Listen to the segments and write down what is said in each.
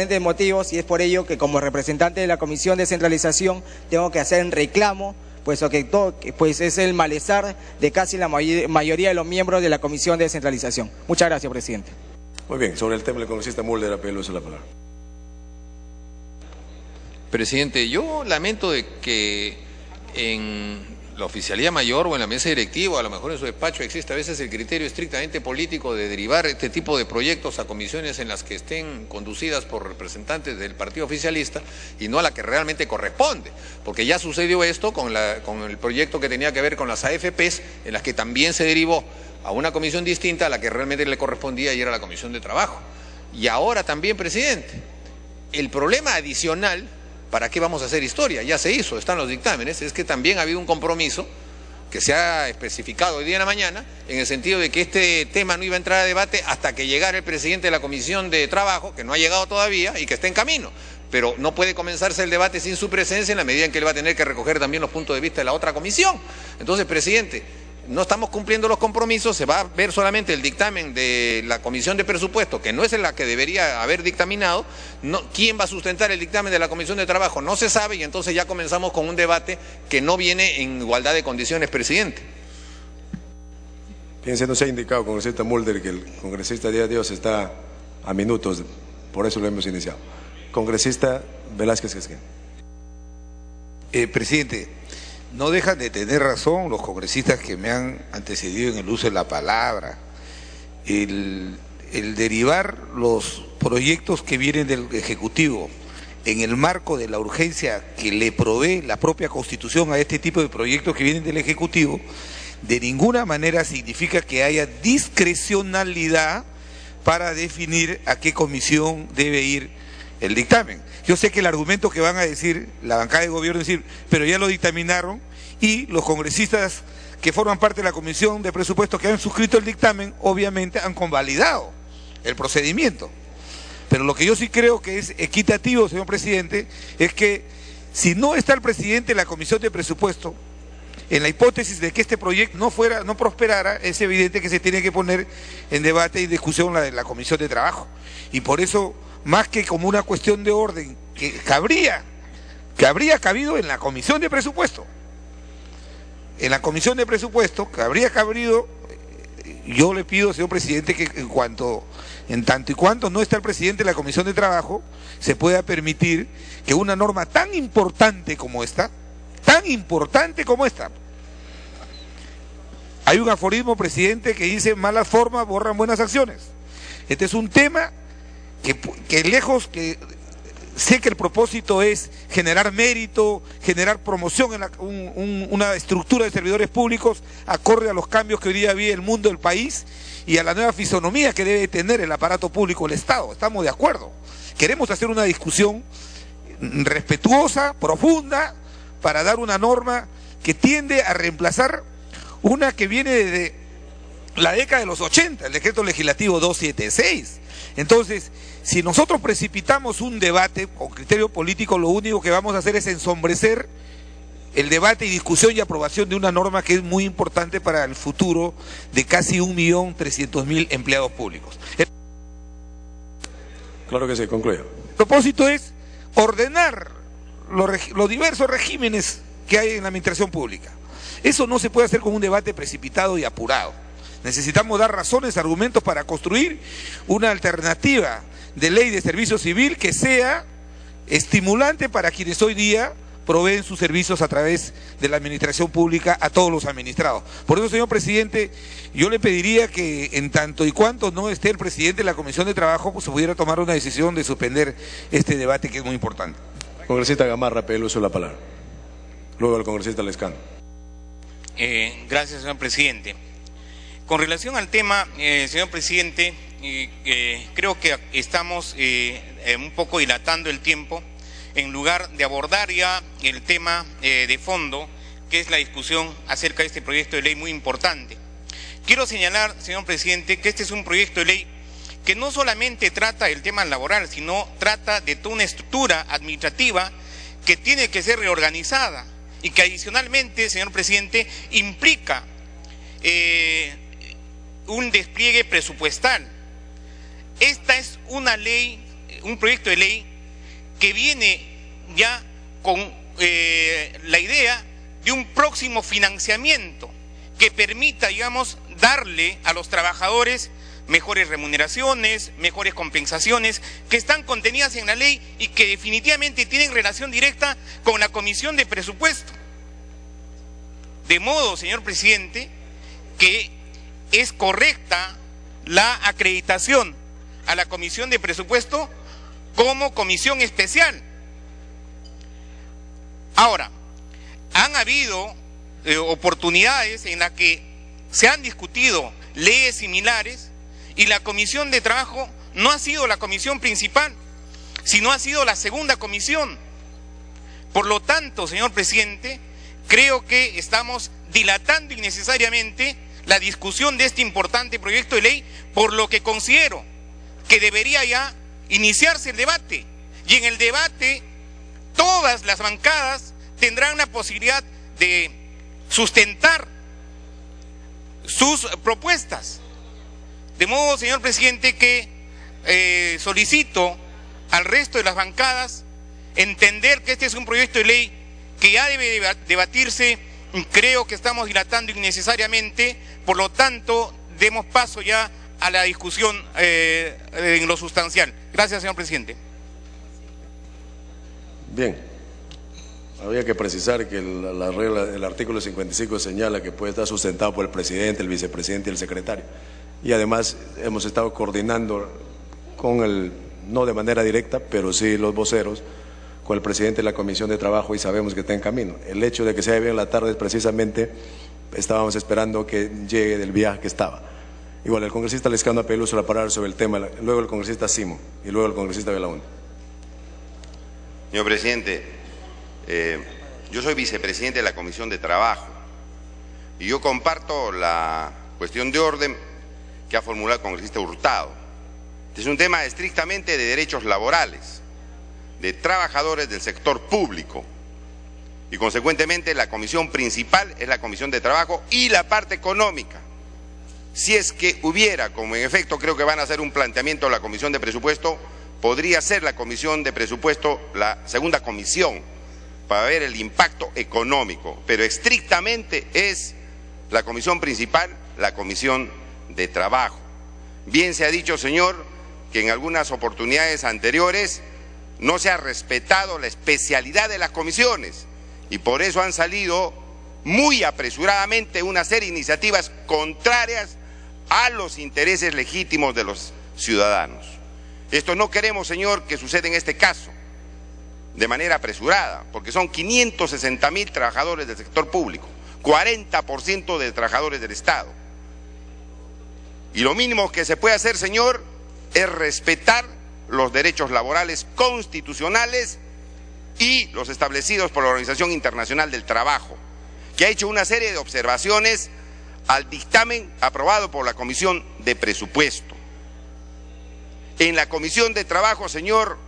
De motivos, y es por ello que como representante de la Comisión de Descentralización tengo que hacer un reclamo, puesto que pues es el malestar de casi la mayoría de los miembros de la Comisión de Descentralización. Muchas gracias, presidente. Muy bien, sobre el tema del congresista Mulder, apelo a la palabra. Presidente, yo lamento de que en la oficialía mayor o en la mesa directiva, a lo mejor en su despacho, existe a veces el criterio estrictamente político de derivar este tipo de proyectos a comisiones en las que estén conducidas por representantes del partido oficialista y no a la que realmente corresponde, porque ya sucedió esto con el proyecto que tenía que ver con las AFPs, en las que también se derivó a una comisión distinta a la que realmente le correspondía y era la Comisión de Trabajo. Y ahora también, presidente, el problema adicional, ¿para qué vamos a hacer historia? Ya se hizo, están los dictámenes, es que también ha habido un compromiso que se ha especificado hoy día en la mañana, en el sentido de que este tema no iba a entrar a debate hasta que llegara el presidente de la Comisión de Trabajo, que no ha llegado todavía y que está en camino, pero no puede comenzarse el debate sin su presencia en la medida en que él va a tener que recoger también los puntos de vista de la otra comisión. Entonces, presidente, no estamos cumpliendo los compromisos, se va a ver solamente el dictamen de la Comisión de Presupuesto, que no es la que debería haber dictaminado. ¿Quién va a sustentar el dictamen de la Comisión de Trabajo? No se sabe, y entonces ya comenzamos con un debate que no viene en igualdad de condiciones, presidente. Fíjense, no se ha indicado, congresista Mulder, que el congresista Díaz Dios está a minutos, por eso lo hemos iniciado. Congresista Velázquez Quesquén. Presidente, no dejan de tener razón los congresistas que me han antecedido en el uso de la palabra. El derivar los proyectos que vienen del Ejecutivo en el marco de la urgencia que le provee la propia Constitución a este tipo de proyectos que vienen del Ejecutivo, de ninguna manera significa que haya discrecionalidad para definir a qué comisión debe ir el dictamen. Yo sé que el argumento que van a decir la bancada de gobierno es decir, pero ya lo dictaminaron, y los congresistas que forman parte de la Comisión de Presupuestos que han suscrito el dictamen, obviamente han convalidado el procedimiento. Pero lo que yo sí creo que es equitativo, señor presidente, es que si no está el presidente de la Comisión de Presupuestos, en la hipótesis de que este proyecto no prosperara, es evidente que se tiene que poner en debate y discusión la Comisión de Trabajo. Y por eso, más que como una cuestión de orden que habría cabido en la Comisión de Presupuesto, yo le pido, señor presidente, que en tanto y cuanto no está el presidente de la Comisión de Trabajo, se pueda permitir que una norma tan importante como esta, hay un aforismo, presidente, que dice: malas formas borran buenas acciones. Este es un tema que lejos que sé que el propósito es generar mérito, generar promoción en una estructura de servidores públicos acorde a los cambios que hoy día vive el mundo del país y a la nueva fisonomía que debe tener el aparato público del Estado. Estamos de acuerdo. Queremos hacer una discusión respetuosa, profunda, para dar una norma que tiende a reemplazar una que viene desde la década de los 80, el decreto legislativo 276. Entonces, si nosotros precipitamos un debate con criterio político, lo único que vamos a hacer es ensombrecer el debate y discusión y aprobación de una norma que es muy importante para el futuro de casi 1.300.000 empleados públicos. Claro que sí, concluya. El propósito es ordenar los diversos regímenes que hay en la administración pública. Eso no se puede hacer con un debate precipitado y apurado. Necesitamos dar razones, argumentos para construir una alternativa de ley de servicio civil que sea estimulante para quienes hoy día proveen sus servicios a través de la administración pública a todos los administrados. Por eso, señor presidente, yo le pediría que en tanto y cuanto no esté el presidente de la Comisión de Trabajo, pues se pudiera tomar una decisión de suspender este debate que es muy importante. Congresista Gamarra, pide el uso de la palabra. Luego el congresista Lescano. Gracias, señor presidente. Con relación al tema, señor presidente, creo que estamos un poco dilatando el tiempo en lugar de abordar ya el tema de fondo, que es la discusión acerca de este proyecto de ley muy importante. Quiero señalar, señor presidente, que este es un proyecto de ley que no solamente trata del tema laboral, sino trata de toda una estructura administrativa que tiene que ser reorganizada y que adicionalmente, señor presidente, implica un despliegue presupuestal. Esta es una ley un proyecto de ley que viene ya con la idea de un próximo financiamiento que permita, digamos, darle a los trabajadores mejores remuneraciones, mejores compensaciones, que están contenidas en la ley y que definitivamente tienen relación directa con la Comisión de Presupuesto. De modo, señor presidente, que es correcta la acreditación a la Comisión de Presupuesto como comisión especial. Ahora, han habido oportunidades en las que se han discutido leyes similares y la Comisión de Trabajo no ha sido la comisión principal, sino ha sido la segunda comisión. Por lo tanto, señor presidente, creo que estamos dilatando innecesariamente la discusión de este importante proyecto de ley, por lo que considero que debería ya iniciarse el debate. Y en el debate todas las bancadas tendrán la posibilidad de sustentar sus propuestas. De modo, señor presidente, que solicito al resto de las bancadas entender que este es un proyecto de ley que ya debe debatirse. Creo que estamos dilatando innecesariamente, por lo tanto, demos paso ya a la discusión en lo sustancial. Gracias, señor presidente. Bien. Había que precisar que la regla, el artículo 55 señala que puede estar sustentado por el presidente, el vicepresidente y el secretario. Y además hemos estado coordinando con no de manera directa, pero sí los voceros, con el presidente de la Comisión de Trabajo, y sabemos que está en camino. El hecho de que sea bien la tarde es precisamente, estábamos esperando que llegue del viaje que estaba. Igual, el congresista Lescano apeló uso la palabra sobre el tema, luego el congresista Simo y luego el congresista Belaúnde. Señor presidente, yo soy vicepresidente de la Comisión de Trabajo y yo comparto la cuestión de orden que ha formulado el congresista Hurtado. Este es un tema estrictamente de derechos laborales, de trabajadores del sector público, y consecuentemente la comisión principal es la Comisión de Trabajo y la parte económica. Si es que hubiera, como en efecto creo que van a hacer un planteamiento de la Comisión de Presupuesto, podría ser la Comisión de Presupuesto la segunda comisión para ver el impacto económico, pero estrictamente es la comisión principal, la Comisión de Trabajo. Bien se ha dicho, señor, que en algunas oportunidades anteriores no se ha respetado la especialidad de las comisiones y por eso han salido muy apresuradamente una serie de iniciativas contrarias a los intereses legítimos de los ciudadanos. Esto no queremos, señor, que suceda en este caso de manera apresurada, porque son 560.000 trabajadores del sector público, 40% de trabajadores del Estado. Y lo mínimo que se puede hacer, señor, es respetar los derechos laborales constitucionales y los establecidos por la Organización Internacional del Trabajo, que ha hecho una serie de observaciones al dictamen aprobado por la Comisión de Presupuesto. En la Comisión de Trabajo, señor,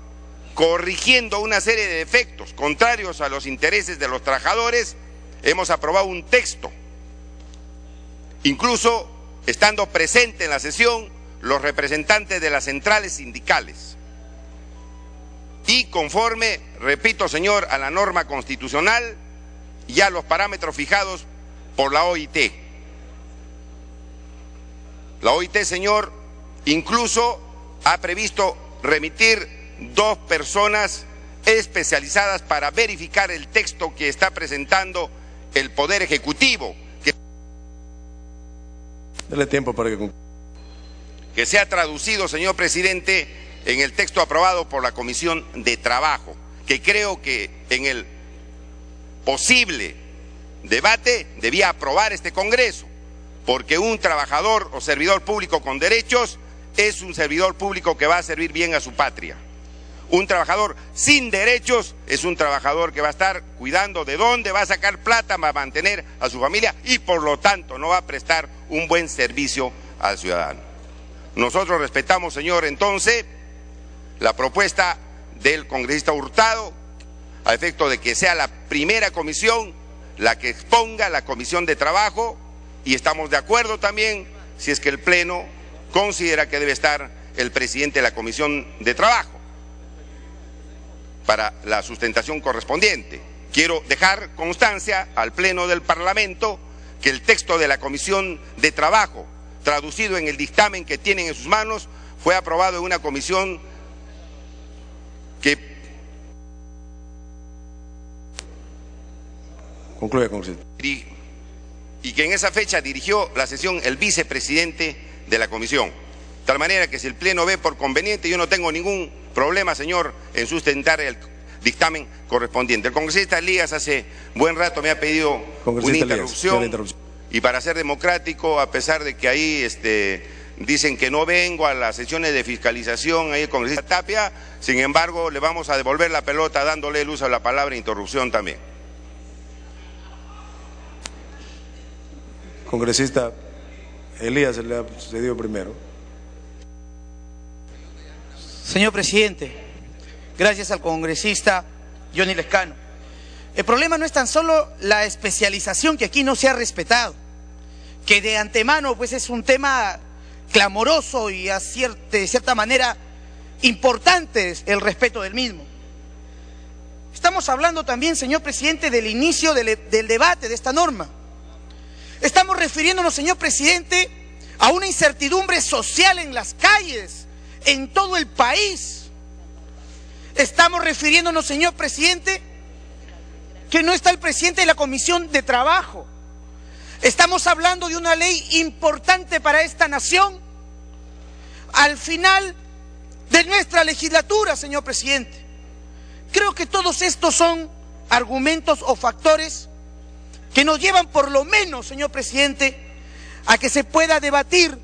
corrigiendo una serie de defectos contrarios a los intereses de los trabajadores, hemos aprobado un texto, incluso estando presente en la sesión los representantes de las centrales sindicales. Y conforme, repito, señor, a la norma constitucional y a los parámetros fijados por la OIT. La OIT, señor, incluso ha previsto remitir 2 personas especializadas para verificar el texto que está presentando el Poder Ejecutivo. Dale tiempo para que sea traducido, señor presidente, en el texto aprobado por la Comisión de Trabajo, que creo que en el posible debate debía aprobar este Congreso, porque un trabajador o servidor público con derechos es un servidor público que va a servir bien a su patria. Un trabajador sin derechos es un trabajador que va a estar cuidando de dónde va a sacar plata para mantener a su familia y por lo tanto no va a prestar un buen servicio al ciudadano. Nosotros respetamos, señor, entonces, la propuesta del congresista Hurtado a efecto de que sea la primera comisión la que exponga la Comisión de Trabajo, y estamos de acuerdo también si es que el Pleno considera que debe estar el presidente de la Comisión de Trabajo, para la sustentación correspondiente. Quiero dejar constancia al Pleno del Parlamento que el texto de la Comisión de Trabajo, traducido en el dictamen que tienen en sus manos, fue aprobado en una comisión que... Concluye, congresista. Y que en esa fecha dirigió la sesión el vicepresidente de la comisión. De tal manera que si el Pleno ve por conveniente, yo no tengo ningún problema, señor, en sustentar el dictamen correspondiente. El congresista Elías hace buen rato me ha pedido una interrupción, y para ser democrático, a pesar de que ahí dicen que no vengo a las sesiones de fiscalización, ahí el congresista Tapia, sin embargo, le vamos a devolver la pelota dándole el uso de la palabra interrupción también. Congresista Elías se le ha cedido primero. Señor presidente, gracias al congresista Johnny Lescano. El problema no es tan solo la especialización, que aquí no se ha respetado, que de antemano pues es un tema clamoroso y de cierta manera importante el respeto del mismo. Estamos hablando también, señor presidente, del inicio del debate de esta norma. Estamos refiriéndonos, señor presidente, a una incertidumbre social en las calles, en todo el país. Estamos refiriéndonos, señor presidente, que no está el presidente de la Comisión de Trabajo. Estamos hablando de una ley importante para esta nación al final de nuestra legislatura, señor presidente. Creo que todos estos son argumentos o factores que nos llevan por lo menos, señor presidente, a que se pueda debatir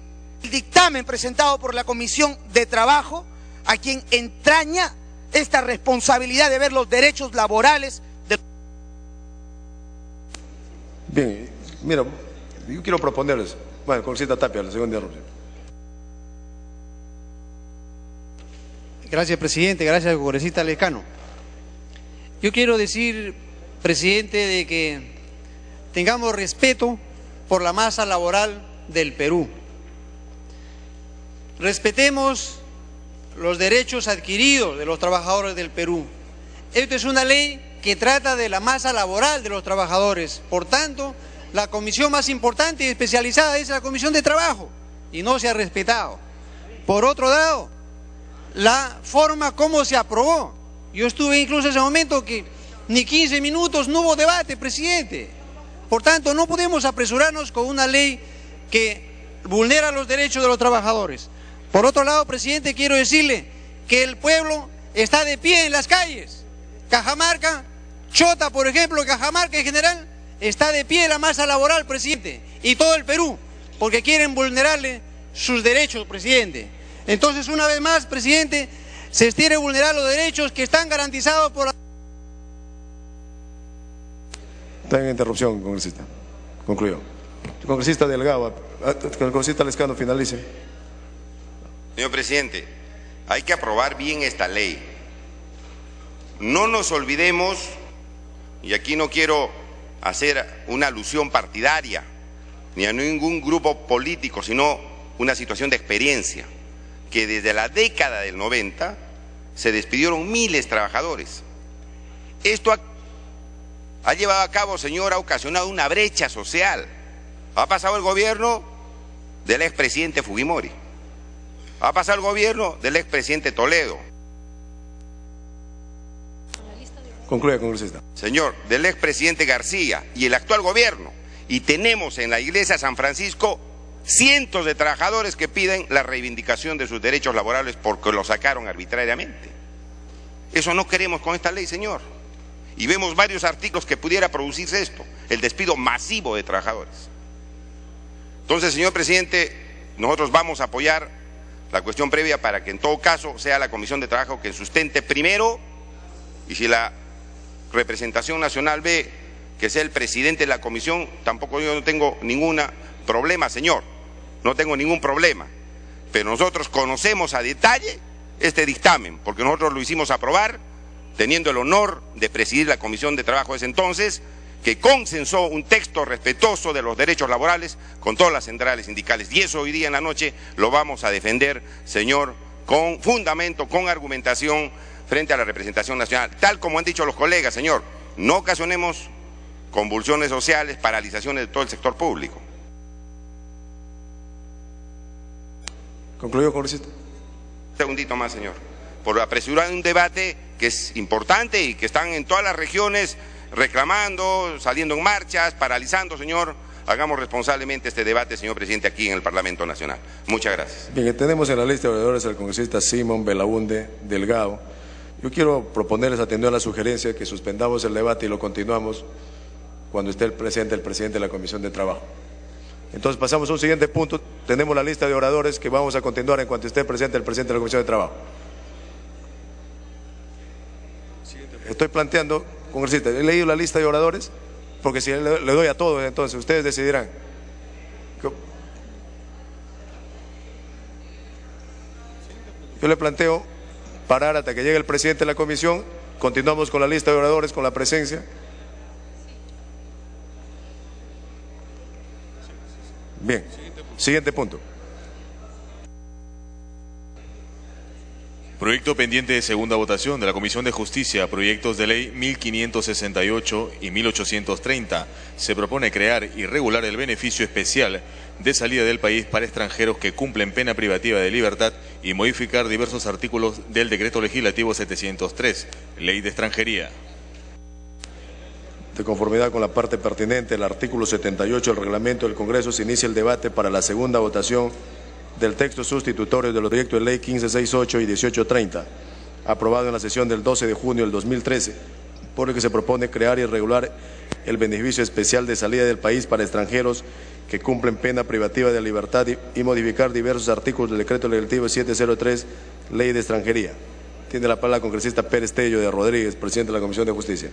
el dictamen presentado por la Comisión de Trabajo, a quien entraña esta responsabilidad de ver los derechos laborales de... Bien, mira, yo quiero proponerles, bueno, congresista Tapia, la segunda interrupción. Gracias, presidente, gracias, congresista Lescano. Yo quiero decir, presidente, de que tengamos respeto por la masa laboral del Perú. Respetemos los derechos adquiridos de los trabajadores del Perú. Esto es una ley que trata de la masa laboral de los trabajadores. Por tanto, la comisión más importante y especializada es la Comisión de Trabajo, y no se ha respetado. Por otro lado, la forma como se aprobó. Yo estuve incluso en ese momento que ni 15 minutos no hubo debate, presidente. Por tanto, no podemos apresurarnos con una ley que vulnera los derechos de los trabajadores. Por otro lado, presidente, quiero decirle que el pueblo está de pie en las calles. Cajamarca, Chota, por ejemplo, Cajamarca en general, está de pie la masa laboral, presidente, y todo el Perú, porque quieren vulnerarle sus derechos, presidente. Entonces, una vez más, presidente, se quiere vulnerar los derechos que están garantizados por la... Está en interrupción, congresista. Concluyó. El congresista Delgado, el congresista Lescano finalice. Señor presidente, hay que aprobar bien esta ley. No nos olvidemos, y aquí no quiero hacer una alusión partidaria, ni a ningún grupo político, sino una situación de experiencia, que desde la década del 90 se despidieron miles de trabajadores. Esto ha llevado a cabo, señor, ha ocasionado una brecha social. Ha pasado el gobierno del expresidente Fujimori, ha pasado el gobierno del expresidente Toledo. Concluye, congresista. Señor, del expresidente García y el actual gobierno. Y tenemos en la iglesia San Francisco cientos de trabajadores que piden la reivindicación de sus derechos laborales porque los sacaron arbitrariamente. Eso no queremos con esta ley, señor. Y vemos varios artículos que pudiera producirse esto, el despido masivo de trabajadores. Entonces, señor presidente, nosotros vamos a apoyar la cuestión previa para que en todo caso sea la Comisión de Trabajo que sustente primero, y si la representación nacional ve que sea el presidente de la comisión, tampoco yo no tengo ningún problema, señor, no tengo ningún problema, pero nosotros conocemos a detalle este dictamen, porque nosotros lo hicimos aprobar, teniendo el honor de presidir la Comisión de Trabajo de ese entonces, que consensó un texto respetuoso de los derechos laborales con todas las centrales sindicales, y eso hoy día en la noche lo vamos a defender, señor, con fundamento, con argumentación, frente a la representación nacional. Tal como han dicho los colegas, señor, no ocasionemos convulsiones sociales, paralizaciones de todo el sector público. ¿Concluyó, congresista? Un segundito más, señor. Por apresurar un debate que es importante y que están en todas las regiones reclamando, saliendo en marchas, paralizando, señor. Hagamos responsablemente este debate, señor presidente, aquí en el Parlamento Nacional. Muchas gracias. Bien, tenemos en la lista de oradores al congresista Simón Belaúnde Delgado. Yo quiero proponerles, atendiendo a la sugerencia, que suspendamos el debate y lo continuamos cuando esté presente el presidente de la Comisión de Trabajo. Entonces pasamos a un siguiente punto. Tenemos la lista de oradores que vamos a continuar en cuanto esté presente el presidente de la Comisión de Trabajo. Estoy planteando, congresista, he leído la lista de oradores, porque si le doy a todos, entonces ustedes decidirán. Yo le planteo parar hasta que llegue el presidente de la comisión, continuamos con la lista de oradores, con la presencia. Bien, siguiente punto. Proyecto pendiente de segunda votación de la Comisión de Justicia, proyectos de ley 1568 y 1830. Se propone crear y regular el beneficio especial de salida del país para extranjeros que cumplen pena privativa de libertad y modificar diversos artículos del Decreto Legislativo 703, Ley de Extranjería. De conformidad con la parte pertinente, el artículo 78 del reglamento del Congreso, se inicia el debate para la segunda votación del texto sustitutorio de los proyectos de ley 1568 y 1830, aprobado en la sesión del 12 de junio del 2013, por el que se propone crear y regular el beneficio especial de salida del país para extranjeros que cumplen pena privativa de libertad y modificar diversos artículos del Decreto Legislativo 703, Ley de Extranjería. Tiene la palabra el congresista Pérez Tello de Rodríguez, presidente de la Comisión de Justicia.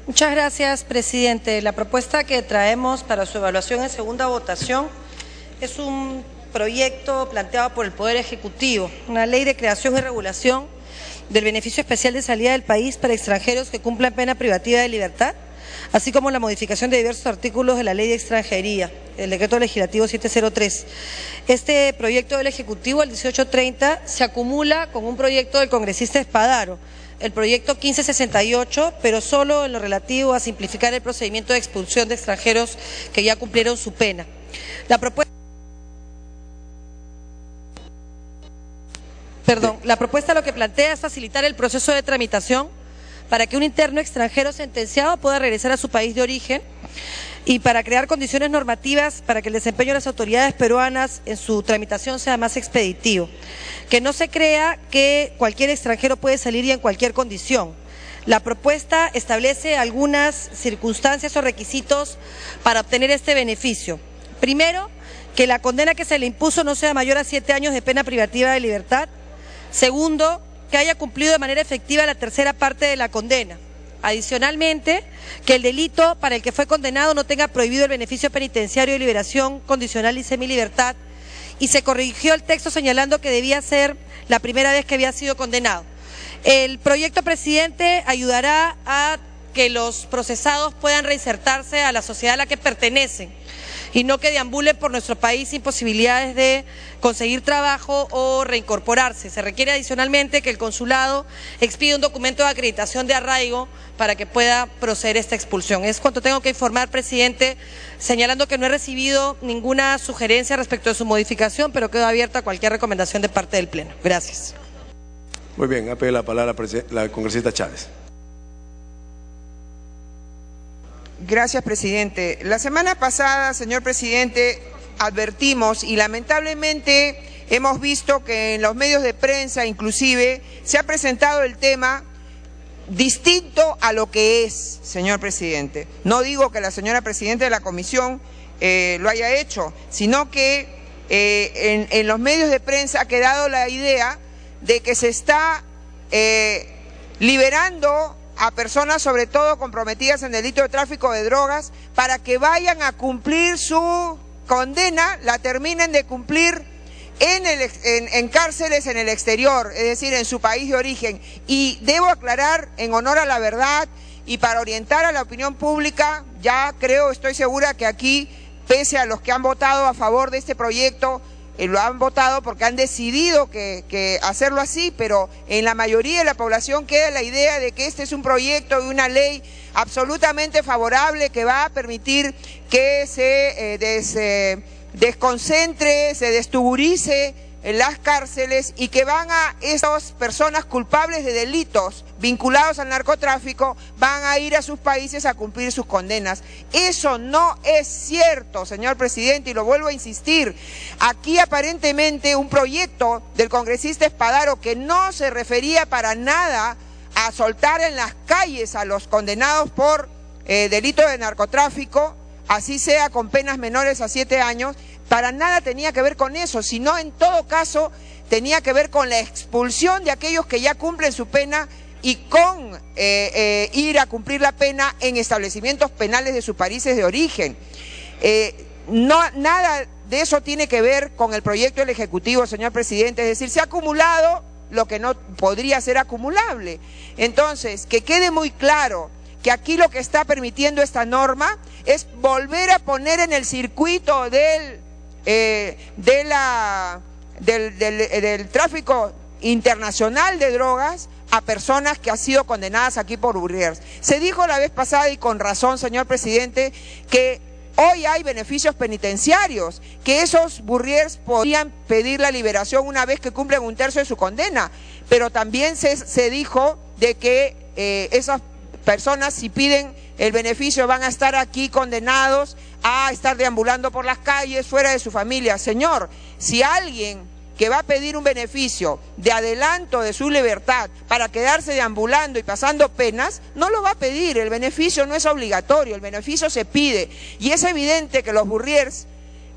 Muchas gracias, presidente. La propuesta que traemos para su evaluación en segunda votación es un proyecto planteado por el Poder Ejecutivo, una ley de creación y regulación del beneficio especial de salida del país para extranjeros que cumplan pena privativa de libertad, así como la modificación de diversos artículos de la Ley de Extranjería, el Decreto Legislativo 703. Este proyecto del Ejecutivo, el 1830, se acumula con un proyecto del congresista Espadaro, el proyecto 1568, pero solo en lo relativo a simplificar el procedimiento de expulsión de extranjeros que ya cumplieron su pena. La propuesta lo que plantea es facilitar el proceso de tramitación para que un interno extranjero sentenciado pueda regresar a su país de origen y para crear condiciones normativas para que el desempeño de las autoridades peruanas en su tramitación sea más expeditivo. Que no se crea que cualquier extranjero puede salir y en cualquier condición. La propuesta establece algunas circunstancias o requisitos para obtener este beneficio. Primero, que la condena que se le impuso no sea mayor a 7 años de pena privativa de libertad. Segundo, que haya cumplido de manera efectiva la tercera parte de la condena. Adicionalmente, que el delito para el que fue condenado no tenga prohibido el beneficio penitenciario de liberación condicional y semilibertad, y se corrigió el texto señalando que debía ser la primera vez que había sido condenado. El proyecto, presidente, ayudará a que los procesados puedan reinsertarse a la sociedad a la que pertenecen y no que deambulen por nuestro país sin posibilidades de conseguir trabajo o reincorporarse. Se requiere adicionalmente que el consulado expida un documento de acreditación de arraigo para que pueda proceder esta expulsión. Es cuanto tengo que informar, presidente, señalando que no he recibido ninguna sugerencia respecto de su modificación, pero quedo abierta a cualquier recomendación de parte del Pleno. Gracias. Muy bien, apela la palabra la congresista Chávez. Gracias, presidente. La semana pasada, señor presidente, advertimos y lamentablemente hemos visto que en los medios de prensa inclusive se ha presentado el tema distinto a lo que es, señor presidente. No digo que la señora presidenta de la comisión lo haya hecho, sino que en los medios de prensa ha quedado la idea de que se está liberando a personas sobre todo comprometidas en delito de tráfico de drogas para que vayan a cumplir su condena, la terminen de cumplir en cárceles en el exterior, es decir, en su país de origen. Y debo aclarar, en honor a la verdad y para orientar a la opinión pública, ya creo, estoy segura que aquí, pese a los que han votado a favor de este proyecto, lo han votado porque han decidido que hacerlo así, pero en la mayoría de la población queda la idea de que este es un proyecto y una ley absolutamente favorable que va a permitir que se desconcentre, se destuburice en las cárceles y que van a esas personas culpables de delitos vinculados al narcotráfico van a ir a sus países a cumplir sus condenas. Eso no es cierto, señor presidente, y lo vuelvo a insistir. Aquí aparentemente un proyecto del congresista Espadaro que no se refería para nada a soltar en las calles a los condenados por delitos de narcotráfico, así sea con penas menores a 7 años, para nada tenía que ver con eso, sino en todo caso tenía que ver con la expulsión de aquellos que ya cumplen su pena y con ir a cumplir la pena en establecimientos penales de sus países de origen. Nada de eso tiene que ver con el proyecto del Ejecutivo, señor presidente, es decir, se ha acumulado lo que no podría ser acumulable. Entonces, que quede muy claro que aquí lo que está permitiendo esta norma es volver a poner en el circuito del tráfico internacional de drogas a personas que han sido condenadas aquí por Burriers. Se dijo la vez pasada y con razón, señor presidente, que hoy hay beneficios penitenciarios, que esos Burriers podrían pedir la liberación una vez que cumplen 1/3 de su condena, pero también se dijo de que esas personas, si piden el beneficio, van a estar aquí condenados a estar deambulando por las calles, fuera de su familia. Señor, si alguien que va a pedir un beneficio de adelanto de su libertad para quedarse deambulando y pasando penas, no lo va a pedir, el beneficio no es obligatorio, el beneficio se pide. Y es evidente que los Burriers,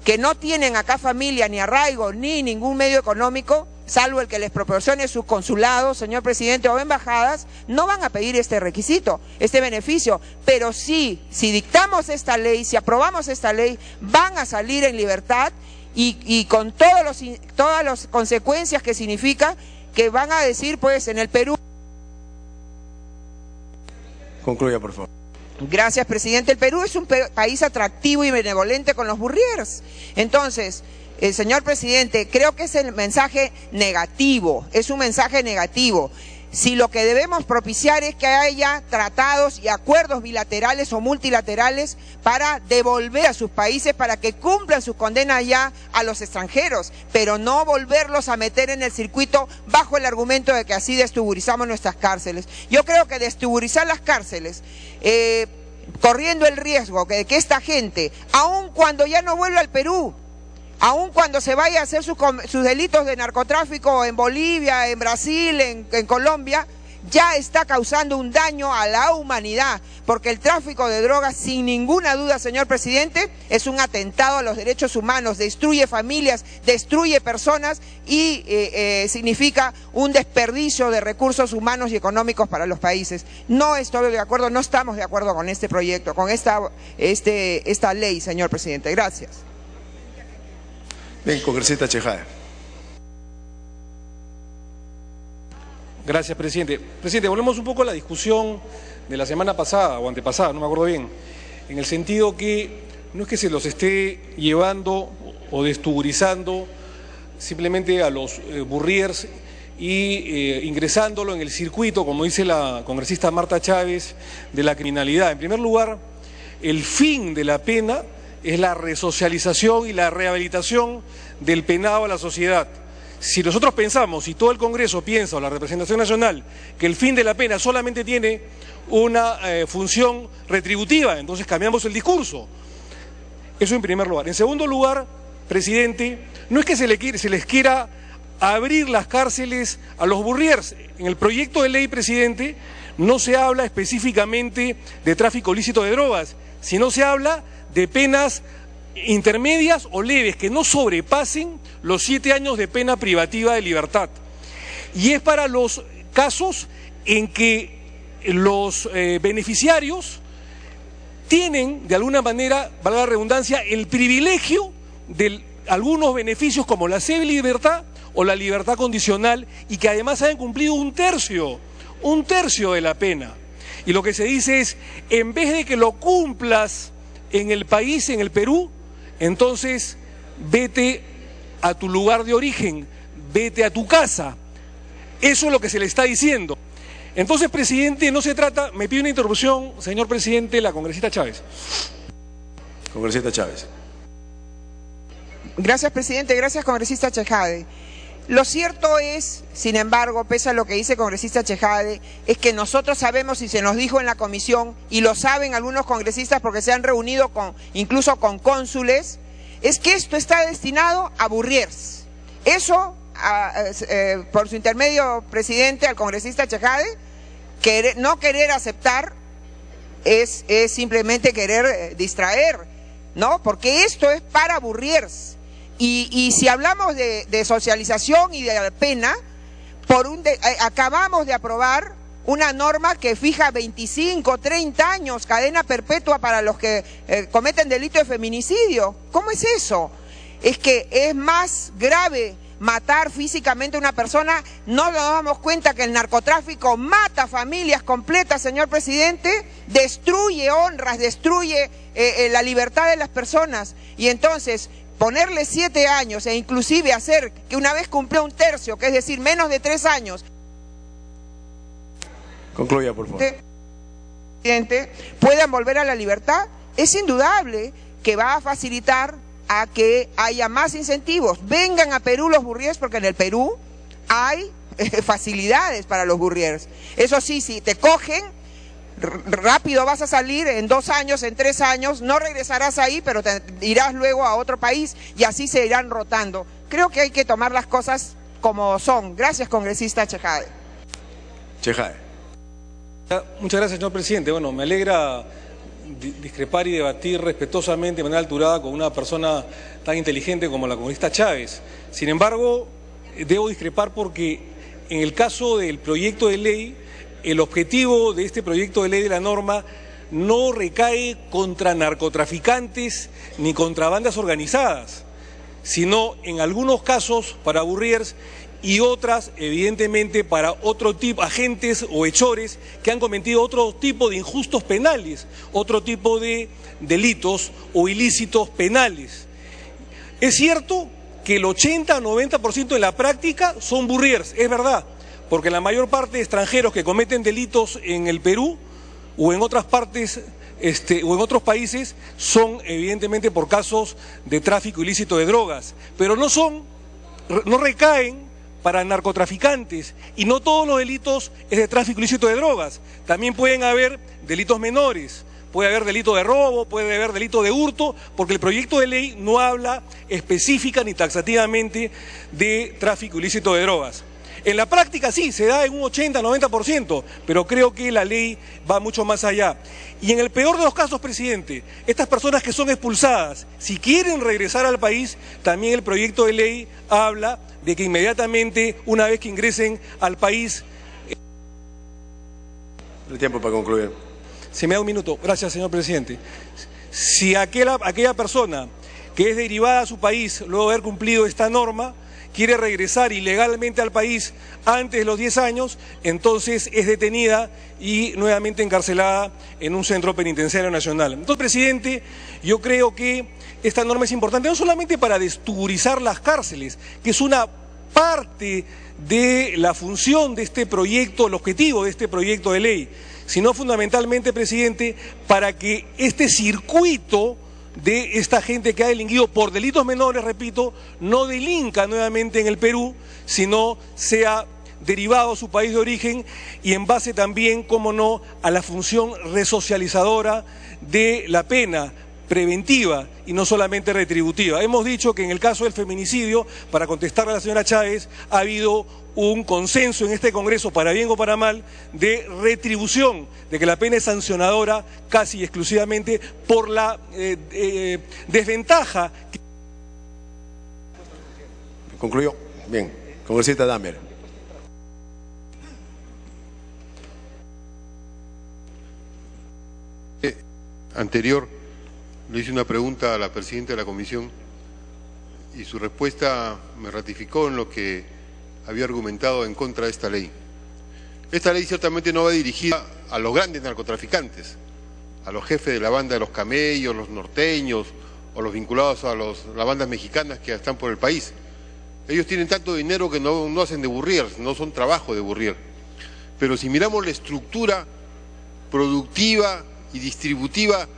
que no tienen acá familia, ni arraigo, ni ningún medio económico, salvo el que les proporcione sus consulados, señor presidente, o embajadas, no van a pedir este requisito, este beneficio, pero sí, si dictamos esta ley, si aprobamos esta ley, van a salir en libertad y con todas las consecuencias que significa, que van a decir, pues, en el Perú. Concluya, por favor. Gracias, presidente. El Perú es un país atractivo y benevolente con los Burriers. Entonces, señor presidente, creo que es el mensaje negativo, es un mensaje negativo. Si lo que debemos propiciar es que haya tratados y acuerdos bilaterales o multilaterales para devolver a sus países, para que cumplan sus condenas ya a los extranjeros, pero no volverlos a meter en el circuito bajo el argumento de que así destuburizamos nuestras cárceles. Yo creo que destuburizar las cárceles, corriendo el riesgo de que esta gente, aun cuando ya no vuelva al Perú, aun cuando se vaya a hacer sus delitos de narcotráfico en Bolivia, en Brasil, en Colombia, ya está causando un daño a la humanidad, porque el tráfico de drogas, sin ninguna duda, señor presidente, es un atentado a los derechos humanos, destruye familias, destruye personas y significa un desperdicio de recursos humanos y económicos para los países. No estoy de acuerdo, no estamos de acuerdo con este proyecto, con esta ley, señor presidente. Gracias. Bien, congresista Chejade. Gracias, presidente. Presidente, volvemos un poco a la discusión de la semana pasada o antepasada, no me acuerdo bien, en el sentido que no es que se los esté llevando o destuburizando simplemente a los Burriers y ingresándolo en el circuito, como dice la congresista Marta Chávez, de la criminalidad. En primer lugar, el fin de la pena es la resocialización y la rehabilitación del penado a la sociedad. Si nosotros pensamos, si todo el Congreso piensa, o la representación nacional, que el fin de la pena solamente tiene una función retributiva, entonces cambiamos el discurso. Eso en primer lugar. En segundo lugar, presidente, no es que se les quiera abrir las cárceles a los Burriers. En el proyecto de ley, presidente, no se habla específicamente de tráfico ilícito de drogas, sino se habla de penas intermedias o leves que no sobrepasen los 7 años de pena privativa de libertad. Y es para los casos en que los beneficiarios tienen, de alguna manera, valga la redundancia, el privilegio de algunos beneficios como la semilibertad o la libertad condicional, y que además hayan cumplido un tercio de la pena. Y lo que se dice es, en vez de que lo cumplas en el país, en el Perú, entonces vete a tu lugar de origen, vete a tu casa. Eso es lo que se le está diciendo. Entonces, presidente, no se trata... Me pide una interrupción, señor presidente, la congresista Chávez. Congresista Chávez. Gracias, presidente. Gracias, congresista Chejade. Lo cierto es, sin embargo, pese a lo que dice congresista Chejade, es que nosotros sabemos y se nos dijo en la comisión, y lo saben algunos congresistas porque se han reunido incluso con cónsules, es que esto está destinado a Burriers. Eso, por su intermedio, presidente, al congresista Chejade, no querer aceptar es simplemente querer distraer, ¿no? Porque esto es para Burriers. Y si hablamos de socialización y de pena, acabamos de aprobar una norma que fija 25, 30 años, cadena perpetua para los que cometen delito de feminicidio. ¿Cómo es eso? Es que es más grave matar físicamente a una persona. No nos damos cuenta que el narcotráfico mata familias completas, señor presidente, destruye honras, destruye la libertad de las personas. Y entonces, ponerle 7 años e inclusive hacer que una vez cumplió un tercio, que es decir, menos de 3 años... Concluya, por favor. ...puedan volver a la libertad, es indudable que va a facilitar a que haya más incentivos. Vengan a Perú los Burriers, porque en el Perú hay facilidades para los Burriers. Eso sí, si te cogen, rápido vas a salir, en 2 años, en 3 años, no regresarás ahí, pero te irás luego a otro país y así se irán rotando. Creo que hay que tomar las cosas como son. Gracias, congresista Chejade. Chejade. Muchas gracias, señor presidente. Bueno, me alegra discrepar y debatir respetuosamente de manera alturada con una persona tan inteligente como la congresista Chávez. Sin embargo, debo discrepar porque en el caso del proyecto de ley, el objetivo de este proyecto de ley de la norma no recae contra narcotraficantes ni contra bandas organizadas, sino en algunos casos para Burriers y otras, evidentemente, para otro tipo, agentes o hechores que han cometido otro tipo de injustos penales, otro tipo de delitos o ilícitos penales. Es cierto que el 80-90% en la práctica son Burriers, es verdad, porque la mayor parte de extranjeros que cometen delitos en el Perú o en otras partes o en otros países son evidentemente por casos de tráfico ilícito de drogas, pero no recaen para narcotraficantes y no todos los delitos es de tráfico ilícito de drogas. También pueden haber delitos menores, puede haber delito de robo, puede haber delito de hurto, porque el proyecto de ley no habla específica ni taxativamente de tráfico ilícito de drogas. En la práctica sí, se da en un 80-90%, pero creo que la ley va mucho más allá. Y en el peor de los casos, presidente, estas personas que son expulsadas, si quieren regresar al país, también el proyecto de ley habla de que inmediatamente, una vez que ingresen al país... El tiempo para concluir. Se me da un minuto. Gracias, señor presidente. Si aquella persona que es derivada a su país, luego de haber cumplido esta norma, quiere regresar ilegalmente al país antes de los 10 años, entonces es detenida y nuevamente encarcelada en un centro penitenciario nacional. Entonces, presidente, yo creo que esta norma es importante no solamente para destugurizar las cárceles, que es una parte de la función de este proyecto, el objetivo de este proyecto de ley, sino fundamentalmente, presidente, para que este circuito de esta gente que ha delinquido por delitos menores, repito, no delinca nuevamente en el Perú, sino sea derivado a su país de origen y en base también, como no, a la función resocializadora de la pena preventiva y no solamente retributiva. Hemos dicho que en el caso del feminicidio, para contestarle a la señora Chávez, ha habido un consenso en este Congreso, para bien o para mal, de retribución, de que la pena es sancionadora casi exclusivamente por la desventaja. ¿Concluyó? Bien. Congresista Damer. Anterior le hice una pregunta a la presidenta de la comisión y su respuesta me ratificó en lo que había argumentado en contra de esta ley. Esta ley ciertamente no va dirigida a los grandes narcotraficantes, a los jefes de la banda de los camellos, los norteños o los vinculados a las bandas mexicanas que están por el país. Ellos tienen tanto dinero que no hacen de burrier, no son trabajo de burrier. Pero si miramos la estructura productiva y distributiva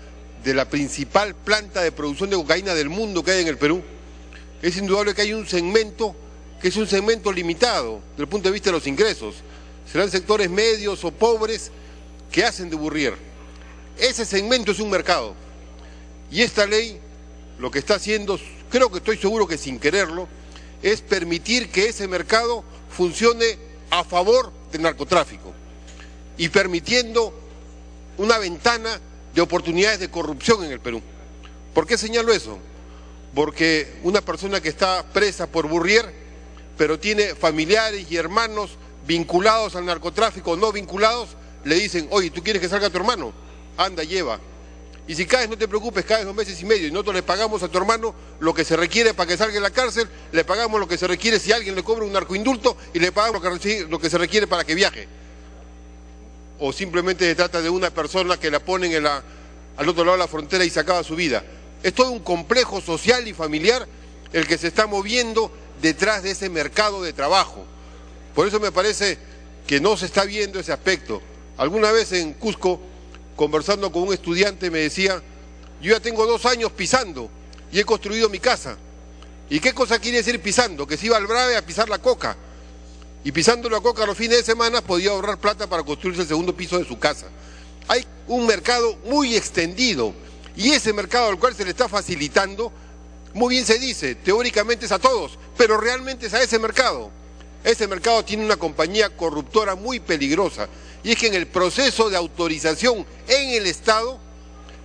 de la principal planta de producción de cocaína del mundo que hay en el Perú, es indudable que hay un segmento que es un segmento limitado desde el punto de vista de los ingresos. Serán sectores medios o pobres que hacen de burrier. Ese segmento es un mercado. Y esta ley lo que está haciendo, creo que estoy seguro que sin quererlo, es permitir que ese mercado funcione a favor del narcotráfico y permitiendo una ventana de oportunidades de corrupción en el Perú. ¿Por qué señalo eso? Porque una persona que está presa por burrier, pero tiene familiares y hermanos vinculados al narcotráfico o no vinculados, le dicen, oye, ¿tú quieres que salga tu hermano? Anda, lleva. Y si caes, no te preocupes, caes 2 meses y medio y nosotros le pagamos a tu hermano lo que se requiere para que salga de la cárcel, le pagamos lo que se requiere si alguien le cobra un narcoindulto y le pagamos lo que se requiere para que viaje. O simplemente se trata de una persona que la ponen al otro lado de la frontera y se acaba su vida. Es todo un complejo social y familiar el que se está moviendo detrás de ese mercado de trabajo. Por eso me parece que no se está viendo ese aspecto. Alguna vez en Cusco, conversando con un estudiante, me decía, yo ya tengo 2 años pisando y he construido mi casa. ¿Y qué cosa quiere decir pisando? Que se iba al Brave a pisar la coca. Y pisando la coca los fines de semana podía ahorrar plata para construirse el 2.º piso de su casa. Hay un mercado muy extendido y ese mercado al cual se le está facilitando, muy bien se dice, teóricamente es a todos, pero realmente es a ese mercado. Ese mercado tiene una compañía corruptora muy peligrosa y es que en el proceso de autorización en el Estado,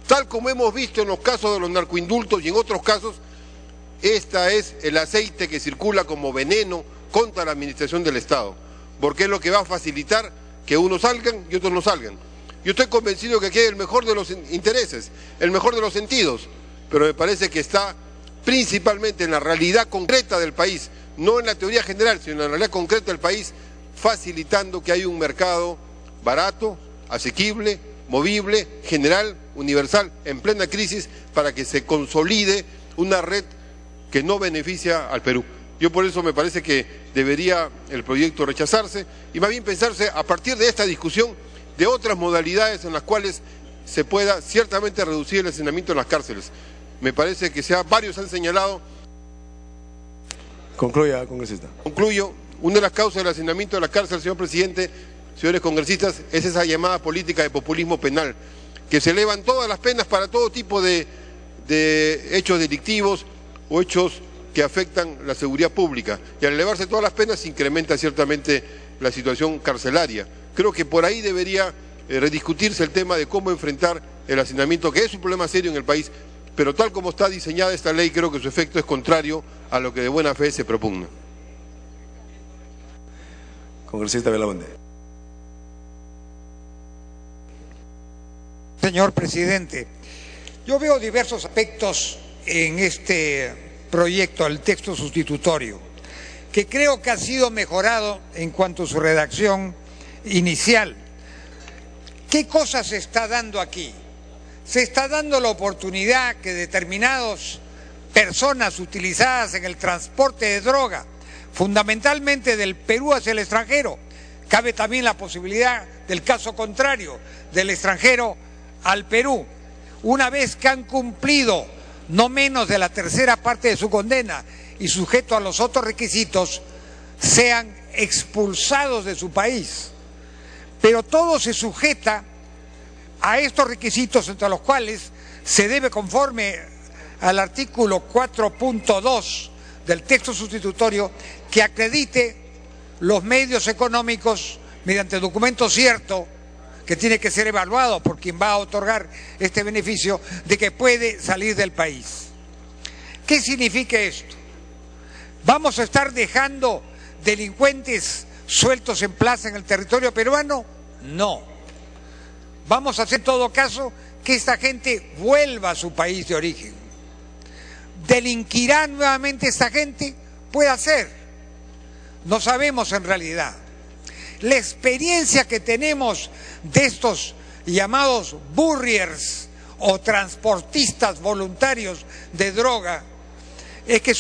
tal como hemos visto en los casos de los narcoindultos y en otros casos, esta es el aceite que circula como veneno contra la administración del Estado, porque es lo que va a facilitar que unos salgan y otros no salgan. Yo estoy convencido que aquí hay el mejor de los intereses, el mejor de los sentidos, pero me parece que está principalmente en la realidad concreta del país, no en la teoría general, sino en la realidad concreta del país, facilitando que haya un mercado barato, asequible, movible, general, universal, en plena crisis, para que se consolide una red que no beneficia al Perú. Yo por eso me parece que debería el proyecto rechazarse y más bien pensarse a partir de esta discusión de otras modalidades en las cuales se pueda ciertamente reducir el hacinamiento en las cárceles. Me parece que varios han señalado. Concluya, congresista. Concluyo. Una de las causas del hacinamiento de la cárcel, señor presidente, señores congresistas, es esa llamada política de populismo penal, que se elevan todas las penas para todo tipo de hechos delictivos o hechos que afectan la seguridad pública. Y al elevarse todas las penas se incrementa ciertamente la situación carcelaria. Creo que por ahí debería rediscutirse el tema de cómo enfrentar el hacinamiento, que es un problema serio en el país, pero tal como está diseñada esta ley, creo que su efecto es contrario a lo que de buena fe se propugna. Congresista Belaúnde. Señor presidente, yo veo diversos aspectos en este proyecto, el texto sustitutorio, que creo que ha sido mejorado en cuanto a su redacción inicial. ¿Qué cosa se está dando aquí? Se está dando la oportunidad que determinadas personas utilizadas en el transporte de droga, fundamentalmente del Perú hacia el extranjero, cabe también la posibilidad del caso contrario, del extranjero al Perú, una vez que han cumplido no menos de la 3ª parte de su condena y sujeto a los otros requisitos, sean expulsados de su país. Pero todo se sujeta a estos requisitos, entre los cuales se debe, conforme al artículo 4.2 del texto sustitutorio, que acredite los medios económicos mediante documento cierto, que tiene que ser evaluado por quien va a otorgar este beneficio, de que puede salir del país. ¿Qué significa esto? ¿Vamos a estar dejando delincuentes sueltos en plaza en el territorio peruano? No. Vamos a hacer en todo caso que esta gente vuelva a su país de origen. ¿Delinquirá nuevamente esta gente? Puede ser. No sabemos en realidad. La experiencia que tenemos de estos llamados burriers o transportistas voluntarios de droga es que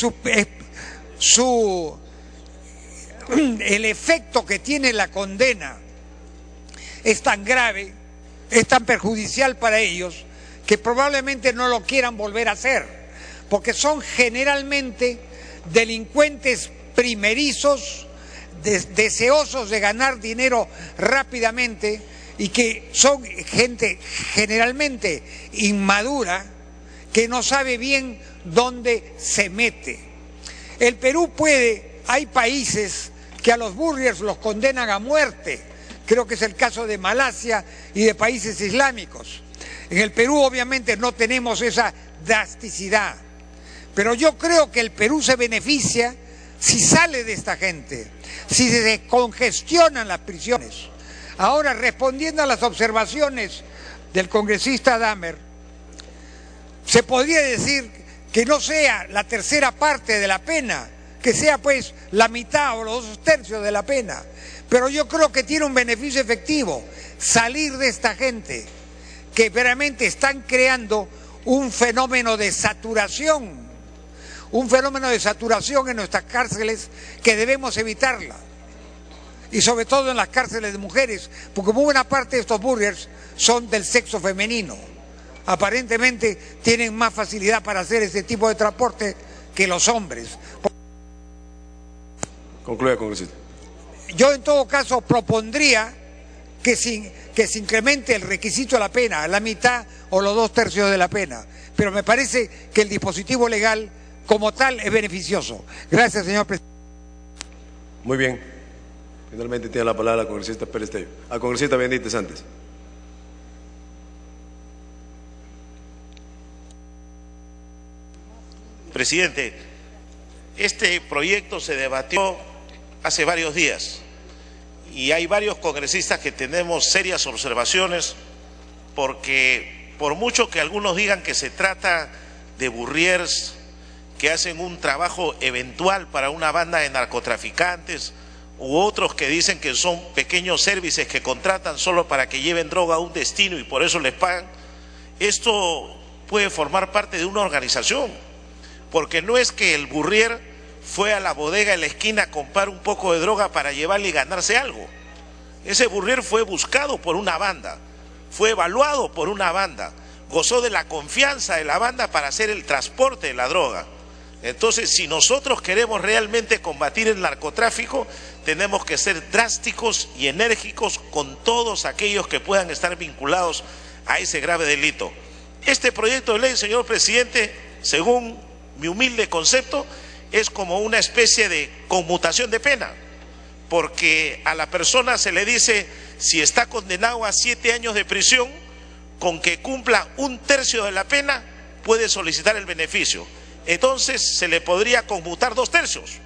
el efecto que tiene la condena es tan grave, es tan perjudicial para ellos, que probablemente no lo quieran volver a hacer, porque son generalmente delincuentes primerizos, deseosos de ganar dinero rápidamente, y que son gente generalmente inmadura, que no sabe bien dónde se mete. El Perú hay países que a los burriers los condenan a muerte, creo que es el caso de Malasia y de países islámicos. En el Perú obviamente no tenemos esa drasticidad, pero yo creo que el Perú se beneficia si sale de esta gente, si se descongestionan las prisiones. Ahora, respondiendo a las observaciones del congresista Damer, se podría decir que no sea la tercera parte de la pena, que sea pues la mitad o los 2/3 de la pena, pero yo creo que tiene un beneficio efectivo salir de esta gente, que realmente están creando un fenómeno de saturación en nuestras cárceles que debemos evitarla, y sobre todo en las cárceles de mujeres, porque muy buena parte de estos burgers son del sexo femenino. Aparentemente tienen más facilidad para hacer ese tipo de transporte que los hombres. Concluya, congresista. Yo en todo caso propondría que se incremente el requisito de la pena a la mitad o los 2/3 de la pena, pero me parece que el dispositivo legal como tal es beneficioso. Gracias, señor presidente. Muy bien. Finalmente tiene la palabra la congresista Pérez Tello. A congresista Benítez antes. Presidente, este proyecto se debatió hace varios días y hay varios congresistas que tenemos serias observaciones, porque por mucho que algunos digan que se trata de burriers que hacen un trabajo eventual para una banda de narcotraficantes, u otros que dicen que son pequeños servicios que contratan solo para que lleven droga a un destino y por eso les pagan, esto puede formar parte de una organización, porque no es que el burrier fue a la bodega en la esquina a comprar un poco de droga para llevarle y ganarse algo. Ese burrier fue buscado por una banda, fue evaluado por una banda, gozó de la confianza de la banda para hacer el transporte de la droga. Entonces, si nosotros queremos realmente combatir el narcotráfico, tenemos que ser drásticos y enérgicos con todos aquellos que puedan estar vinculados a ese grave delito. Este proyecto de ley, señor presidente, según mi humilde concepto, es como una especie de conmutación de pena, porque a la persona se le dice, si está condenado a 7 años de prisión, con que cumpla 1/3 de la pena, puede solicitar el beneficio. Entonces se le podría conmutar 2/3.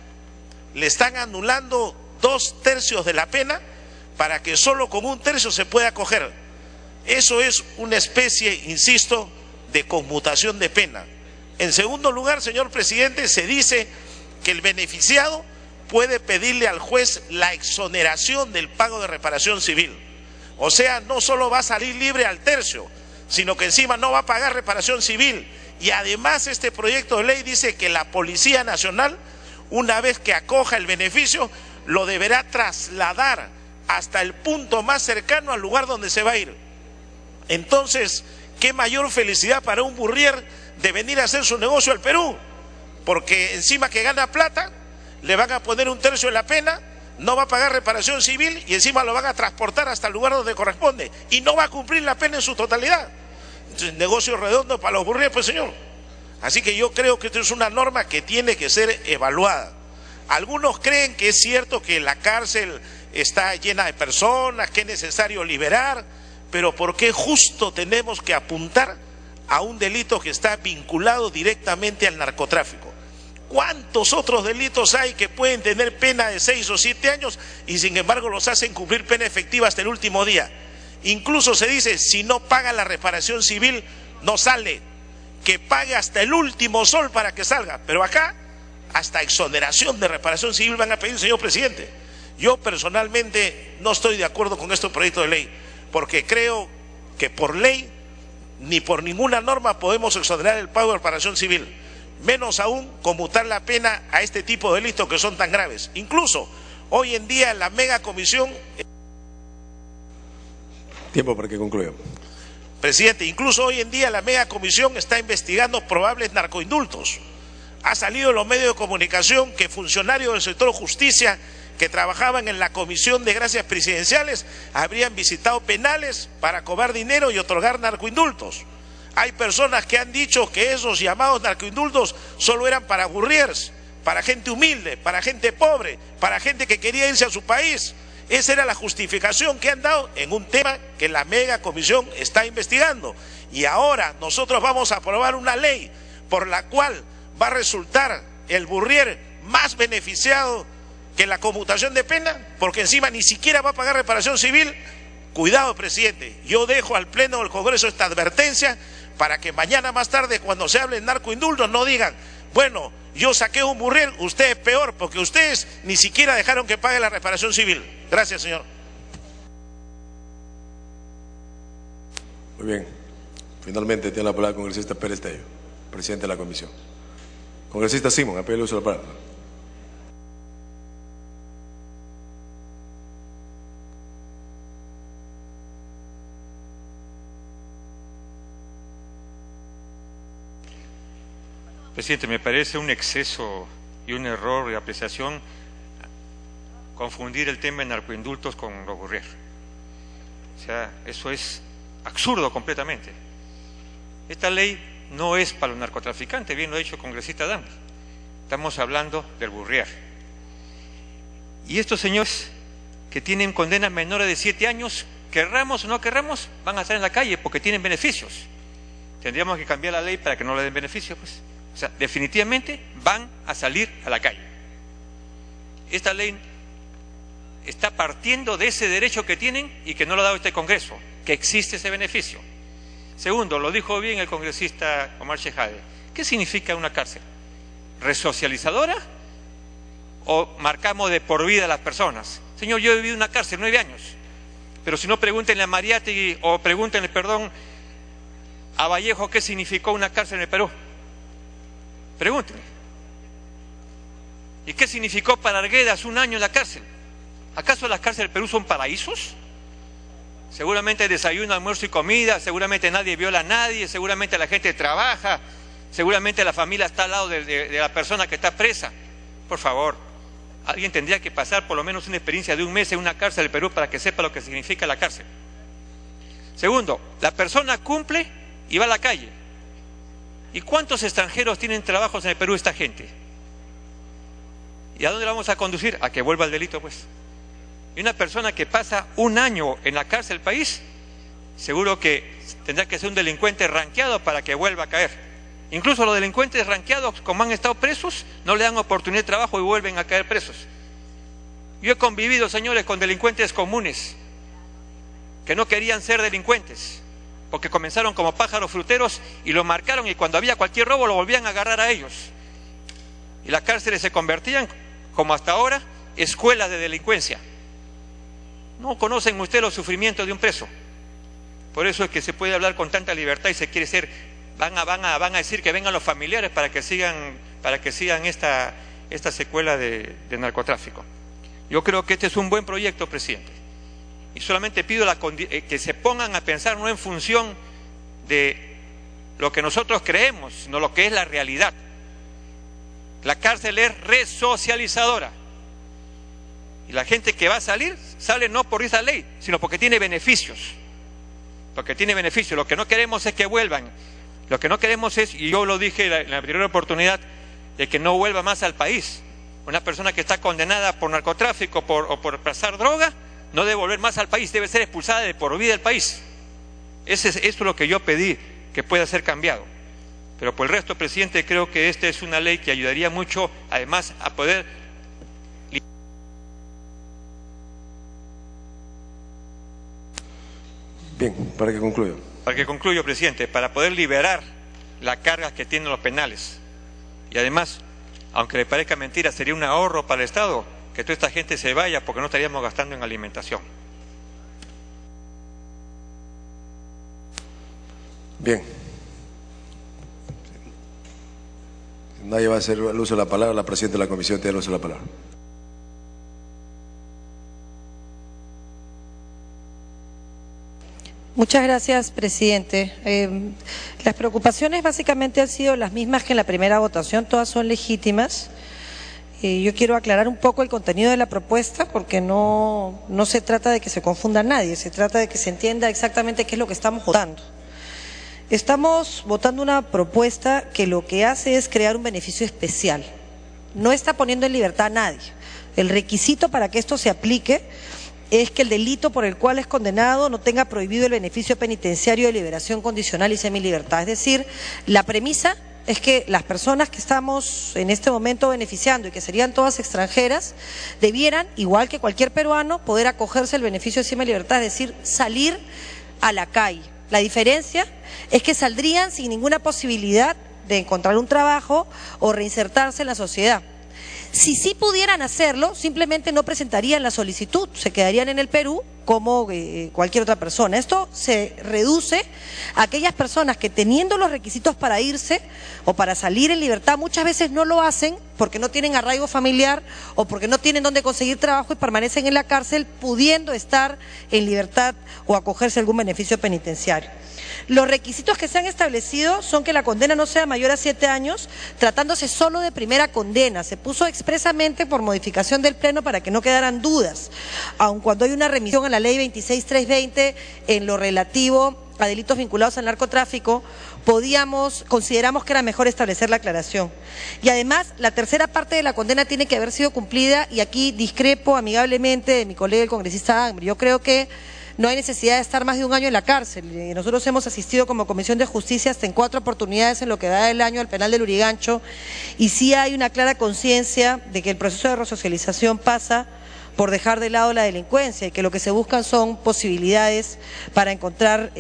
Le están anulando 2/3 de la pena para que solo con 1/3 se pueda acoger. Eso es una especie, insisto, de conmutación de pena. En segundo lugar, señor presidente, se dice que el beneficiado puede pedirle al juez la exoneración del pago de reparación civil. O sea, no solo va a salir libre al tercio, sino que encima no va a pagar reparación civil. Y además este proyecto de ley dice que la Policía Nacional, una vez que acoja el beneficio, lo deberá trasladar hasta el punto más cercano al lugar donde se va a ir. Entonces, qué mayor felicidad para un burrier de venir a hacer su negocio al Perú, porque encima que gana plata, le van a poner 1/3 de la pena, no va a pagar reparación civil y encima lo van a transportar hasta el lugar donde corresponde y no va a cumplir la pena en su totalidad. Entonces, negocio redondo para los burriers, pues señor. Así que yo creo que esto es una norma que tiene que ser evaluada. Algunos creen que es cierto que la cárcel está llena de personas, que es necesario liberar, pero ¿por qué justo tenemos que apuntar a un delito que está vinculado directamente al narcotráfico? ¿Cuántos otros delitos hay que pueden tener pena de 6 o 7 años y sin embargo los hacen cumplir pena efectiva hasta el último día? Incluso se dice, si no paga la reparación civil, no sale, que pague hasta el último sol para que salga. Pero acá, hasta exoneración de reparación civil van a pedir, señor presidente. Yo personalmente no estoy de acuerdo con este proyecto de ley, porque creo que por ley, ni por ninguna norma podemos exonerar el pago de reparación civil. menos aún conmutar la pena a este tipo de delitos que son tan graves. Incluso hoy en día la megacomisión... Tiempo para que concluya. Presidente, incluso hoy en día la megacomisión está investigando probables narcoindultos. Ha salido en los medios de comunicación que funcionarios del sector justicia que trabajaban en la Comisión de Gracias Presidenciales habrían visitado penales para cobrar dinero y otorgar narcoindultos. Hay personas que han dicho que esos llamados narcoindultos solo eran para burriers, para gente humilde, para gente pobre, para gente que quería irse a su país. Esa era la justificación que han dado en un tema que la megacomisión está investigando. Y ahora nosotros vamos a aprobar una ley por la cual va a resultar el burrier más beneficiado que la conmutación de pena, porque encima ni siquiera va a pagar reparación civil. Cuidado, presidente, yo dejo al Pleno del Congreso esta advertencia para que mañana más tarde, cuando se hable de narcoindultos, no digan, bueno, yo saqué un burrier, usted es peor, porque ustedes ni siquiera dejaron que pague la reparación civil. Gracias, señor. Muy bien. Finalmente tiene la palabra el congresista Pérez Tello, presidente de la comisión. Congresista Simón, a pedirle uso de la palabra. Presidente, me parece un exceso y un error de apreciación confundir el tema de narcoindultos con los burrier. O sea, eso es absurdo completamente. Esta ley no es para los narcotraficantes, bien lo ha dicho el congresista Adams. Estamos hablando del burrier. Y estos señores que tienen condenas menores de 7 años, querramos o no querramos, van a estar en la calle porque tienen beneficios. Tendríamos que cambiar la ley para que no le den beneficios, pues. O sea, definitivamente van a salir a la calle. Esta ley está partiendo de ese derecho que tienen y que no lo ha dado este Congreso, que existe ese beneficio. Segundo, lo dijo bien el congresista Omar Shejade, ¿qué significa una cárcel? ¿Resocializadora o marcamos de por vida a las personas? Señor, yo he vivido en una cárcel 9 años, pero si no, pregúntenle a Mariátegui o pregúntenle, a Vallejo qué significó una cárcel en el Perú. Pregúntenle. ¿Y qué significó para Arguedas 1 año en la cárcel? ¿Acaso las cárceles del Perú son paraísos? Seguramente desayuno, almuerzo y comida, seguramente nadie viola a nadie, seguramente la gente trabaja, seguramente la familia está al lado de la persona que está presa. Por favor, alguien tendría que pasar por lo menos una experiencia de 1 mes en una cárcel del Perú para que sepa lo que significa la cárcel. Segundo, la persona cumple y va a la calle. ¿Y cuántos extranjeros tienen trabajos en el Perú esta gente? ¿Y a dónde la vamos a conducir? A que vuelva al delito, pues. Y una persona que pasa 1 año en la cárcel del país, seguro que tendrá que ser un delincuente ranqueado para que vuelva a caer. Incluso los delincuentes ranqueados, como han estado presos, no le dan oportunidad de trabajo y vuelven a caer presos. Yo he convivido, señores, con delincuentes comunes que no querían ser delincuentes, porque comenzaron como pájaros fruteros y lo marcaron, y cuando había cualquier robo lo volvían a agarrar a ellos. Y las cárceles se convertían, como hasta ahora, escuelas de delincuencia. No conocen ustedes los sufrimientos de un preso. Por eso es que se puede hablar con tanta libertad y se quiere ser, van a decir que vengan los familiares para que sigan esta secuela de narcotráfico. Yo creo que este es un buen proyecto, presidente. Y solamente pido que se pongan a pensar no en función de lo que nosotros creemos, sino lo que es la realidad. La cárcel es resocializadora. Y la gente que va a salir, sale no por esa ley, sino porque tiene beneficios. Porque tiene beneficios. Lo que no queremos es que vuelvan. Lo que no queremos es, y yo lo dije en la primera oportunidad, de que no vuelva más al país. Una persona que está condenada por narcotráfico o por pasar droga, no debe volver más al país, debe ser expulsada de por vida del país. Eso es lo que yo pedí, que pueda ser cambiado. Pero por el resto, presidente, creo que esta es una ley que ayudaría mucho, además, a poder... Bien, para que concluya. Para que concluya, presidente, para poder liberar la carga que tienen los penales. Y además, aunque le parezca mentira, sería un ahorro para el Estado que toda esta gente se vaya, porque no estaríamos gastando en alimentación. Bien. Nadie va a hacer el uso de la palabra, la presidenta de la comisión tiene el uso de la palabra. Muchas gracias, presidente. Las preocupaciones básicamente han sido las mismas que en la primera votación, todas son legítimas. Yo quiero aclarar un poco el contenido de la propuesta porque no se trata de que se confunda a nadie, se trata de que se entienda exactamente qué es lo que estamos votando. Estamos votando una propuesta que lo que hace es crear un beneficio especial. No está poniendo en libertad a nadie. El requisito para que esto se aplique es que el delito por el cual es condenado no tenga prohibido el beneficio penitenciario de liberación condicional y semilibertad. Es decir, la premisa es que las personas que estamos en este momento beneficiando y que serían todas extranjeras, debieran, igual que cualquier peruano, poder acogerse al beneficio de semilibertad, es decir, salir a la calle. La diferencia es que saldrían sin ninguna posibilidad de encontrar un trabajo o reinsertarse en la sociedad. Si sí pudieran hacerlo, simplemente no presentarían la solicitud, se quedarían en el Perú como cualquier otra persona. Esto se reduce a aquellas personas que teniendo los requisitos para irse o para salir en libertad muchas veces no lo hacen porque no tienen arraigo familiar o porque no tienen dónde conseguir trabajo y permanecen en la cárcel pudiendo estar en libertad o acogerse a algún beneficio penitenciario. Los requisitos que se han establecido son que la condena no sea mayor a 7 años, tratándose solo de primera condena. Se puso expresamente por modificación del Pleno para que no quedaran dudas, aun cuando hay una remisión a la ley 26.320 en lo relativo a delitos vinculados al narcotráfico, consideramos que era mejor establecer la aclaración. Y además, la tercera parte de la condena tiene que haber sido cumplida, y aquí discrepo amigablemente de mi colega el congresista Angri. Yo creo que no hay necesidad de estar más de un año en la cárcel. Nosotros hemos asistido como Comisión de Justicia hasta en 4 oportunidades en lo que va del año al penal del Lurigancho, y sí hay una clara conciencia de que el proceso de resocialización pasa por dejar de lado la delincuencia y que lo que se buscan son posibilidades para encontrar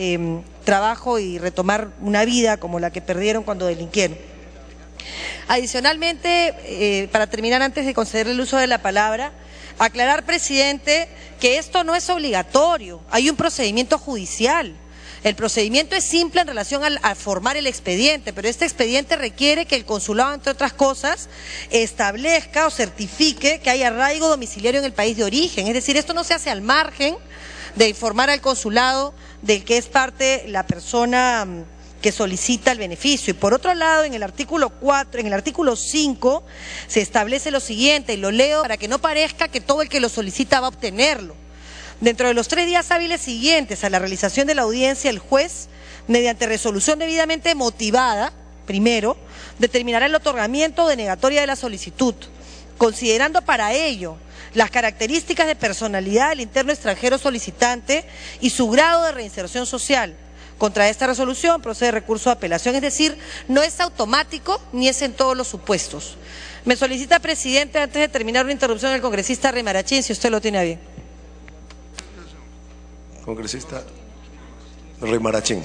trabajo y retomar una vida como la que perdieron cuando delinquieron. Adicionalmente, para terminar, antes de concederle el uso de la palabra, aclarar, presidente, que esto no es obligatorio, hay un procedimiento judicial. El procedimiento es simple en relación a formar el expediente, pero este expediente requiere que el consulado, entre otras cosas, establezca o certifique que hay arraigo domiciliario en el país de origen. Es decir, esto no se hace al margen de informar al consulado del que es parte la persona que solicita el beneficio. Y por otro lado, en el artículo 5, se establece lo siguiente, y lo leo para que no parezca que todo el que lo solicita va a obtenerlo. Dentro de los 3 días hábiles siguientes a la realización de la audiencia, el juez, mediante resolución debidamente motivada, primero, determinará el otorgamiento o denegatoria de la solicitud, considerando para ello las características de personalidad del interno extranjero solicitante y su grado de reinserción social. Contra esta resolución procede recurso de apelación, es decir, no es automático ni es en todos los supuestos. Me solicita, presidente, antes de terminar, una interrupción del congresista Rimarachín, si usted lo tiene a bien. Congresista Rimarachín.